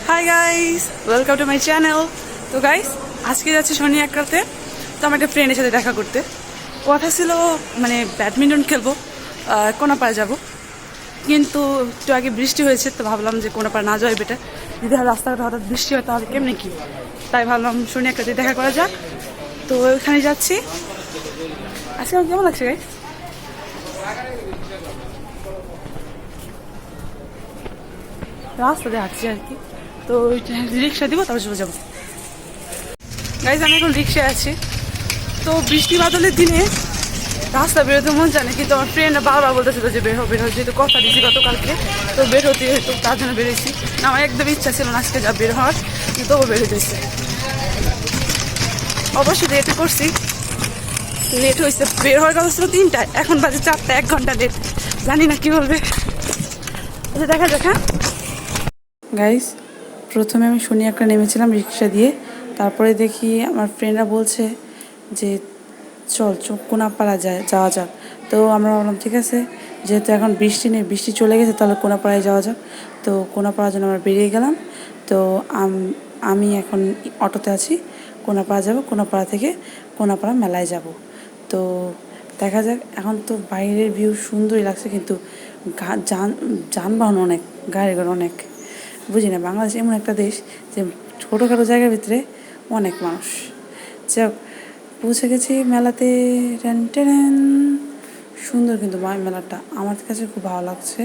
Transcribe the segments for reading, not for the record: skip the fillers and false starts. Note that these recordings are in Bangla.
Hi guys, welcome to my channel. তো গাইস, আজকে যাচ্ছি শনি এক রাতে। তো আমার একটা ফ্রেন্ডের সাথে দেখা করতে কথা ছিল, মানে ব্যাডমিন্টন খেলবো, কোনাপাড়া যাব। কিন্তু একটু আগে বৃষ্টি হয়েছে, তো ভাবলাম যে কোনাপাড়া না যাওয়াই বেটার। যদি রাস্তাঘাটে হঠাৎ বৃষ্টি হয় তাহলে কেমনি কি, তাই ভাবলাম শনি এক রাতে দেখা করা যাক। তো ওইখানে যাচ্ছি। আজকে আমার কেমন লাগছে গাইস? রাস্তা দিয়ে হাঁটছি আর কি। তো রিক্সা দিব, তারপর চলে যাবো। গাইজ, আমি এখন রিক্সায় আছি। তো বৃষ্টি বাদলের দিনে রাস্তা বেরোতে মন জানে, কিন্তু আমার ফ্রেন্ড বারবার বলতেছিল যে বের হবে, যেহেতু কথা দিয়েছি গতকালকে, তো বের হতে হতো, তার জন্য বেরোয়েছি। না, আমার একদম ইচ্ছা ছিল না আজকে যা বের হওয়ার, কিন্তু তবু বের হতেছে। অবশ্যই লেট করছি, লেট হয়েছে। বের হওয়ার কথা ছিল 3টায়, এখন বাজে 4টা, 1 ঘন্টা লেট। জানি না কি বলবে। আচ্ছা, দেখা যাক। হ্যাঁ গাইজ, প্রথমে আমি শনি একটা নেমেছিলাম রিক্সা দিয়ে। তারপরে দেখি আমার ফ্রেন্ডরা বলছে যে চল কোনাপাড়া যাওয়া যাক। তো আমরা বললাম ঠিক আছে, যেহেতু এখন বৃষ্টি নেই, বৃষ্টি চলে গেছে, তাহলে কোনাপাড়ায় যাওয়া যাক। তো কোনাপাড়ার জন্য আমরা বেরিয়ে গেলাম। তো আমি এখন অটোতে আছি, কোনাপাড়া যাব, কোনাপাড়া থেকে কোনাপাড়া মেলায় যাব। তো দেখা যাক। এখন তো বাইরের ভিউ সুন্দরই লাগছে, কিন্তু যানবাহন অনেক, গাড়ি ঘোড়া অনেক। বুঝি না, বাংলাদেশ এমন একটা দেশ যে ছোটোখাটো জায়গার ভিতরে অনেক মানুষ। যাক, পৌঁছে গেছি মেলাতে। টেন সুন্দর, কিন্তু মেলাটা আমার কাছে খুব ভালো লাগছে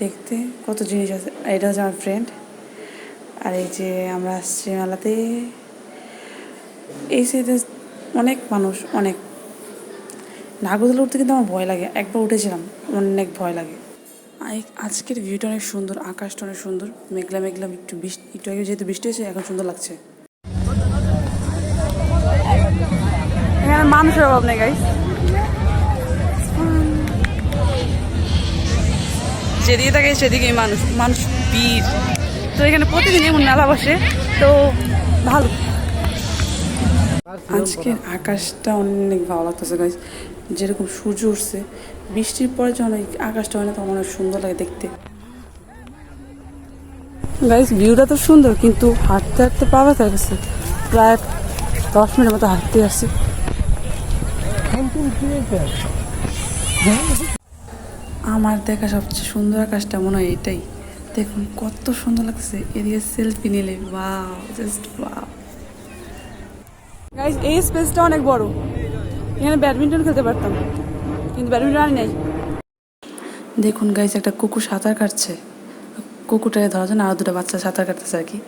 দেখতে, কত জিনিস আছে। এটা হচ্ছে আমার ফ্রেন্ড। আর এই যে আমরা আসছি মেলাতে, এই সাইডে অনেক মানুষ, অনেক। নাগরদোলা উঠতে কিন্তু আমার ভয় লাগে, একবার উঠেছিলাম, অনেক ভয় লাগে। আজকের ভিউটা অনেক সুন্দর, আকাশটা অনেক সুন্দর, মেঘলা মেঘলা, একটু আগে যেহেতু বৃষ্টি হয়েছে, এখন সুন্দর লাগছে। এখানে মানুষের অভাব নেই গাইস, যেদিকে থাকে সেদিকেই মানুষ, মানুষ ভিড়। তো এখানে প্রতিদিন এমন মেলা বসে, তো ভালো। আজকের আকাশটা অনেক ভালো লাগতেছে গাইস, যেরকম সূর্য উঠছে। বৃষ্টির পরে যখন আকাশটা হয় না, তখন অনেক সুন্দর লাগে দেখতে। গাইস, ভিউটা তো সুন্দর, কিন্তু হাঁটতে হাঁটতে পা ব্যথা হয়ে গেছে। প্রায় 10 মিনিটের মতো হাঁটতে আসছি। আমার দেখা সবচেয়ে সুন্দর আকাশটা মনে হয় এটাই। দেখুন কত সুন্দর লাগছে, এদিকে সেলফি নিলে ওয়াও, জাস্ট ওয়াও। গাইস, এই স্পেসটা অনেক বড়, এখানে ব্যাডমিন্টন খেলতে পারতাম, কিন্তু ব্যাডমিন্টন আর নেই। দেখুন গাইস, একটা কুকুর সাঁতার কাটছে। কুকুরটাকে ধরার জন্য আরো 2টা বাচ্চা সাঁতার কাটতেছে আর কি।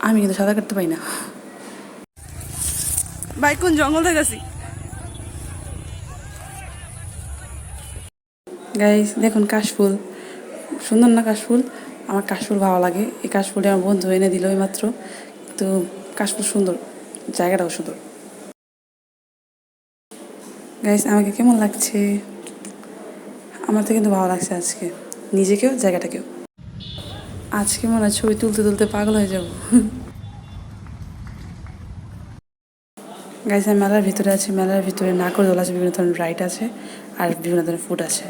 আমি কিন্তু সাঁতার কাটতে পারি না। ভাই, কোন জঙ্গল থেকে গেছি। গাইস দেখুন, কাশফুল সুন্দর না? কাশফুল, আমার কাশফুল ভালো লাগে। এই কাশফুলটা আমার বন্ধু এনে দিল এই মাত্র। তো কাশফুল সুন্দর, জায়গাটাও সুন্দর। গাইস, আমাকে কেমন লাগছে? আমার তো কিন্তু ভালো লাগছে আজকে, নিজেকেও জায়গাটাকেও। আজকে মনে হয় ছবি তুলতে তুলতে পাগল হয়ে যাব। গাইস, আমি মেলার ভিতরে আছি। মেলার ভিতরে নাগরদোলা আছে, বিভিন্ন ধরনের রাইড আছে, আর বিভিন্ন ধরনের ফুড আছে।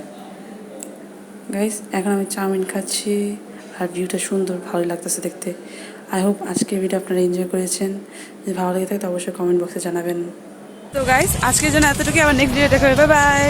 গাইস, এখন আমি চাউমিন খাচ্ছি, আর ভিউটা সুন্দর, ভালোই লাগতেছে দেখতে। আই হোপ আজকের ভিডিও আপনারা এনজয় করেছেন। যদি ভালো লেগে থাকে তো অবশ্যই কমেন্ট বক্সে জানাবেন। তো গাইস, আজকের জন্য এতটুকু, আবার নেক্সট ভিডিও দেখা হবে। Bye bye.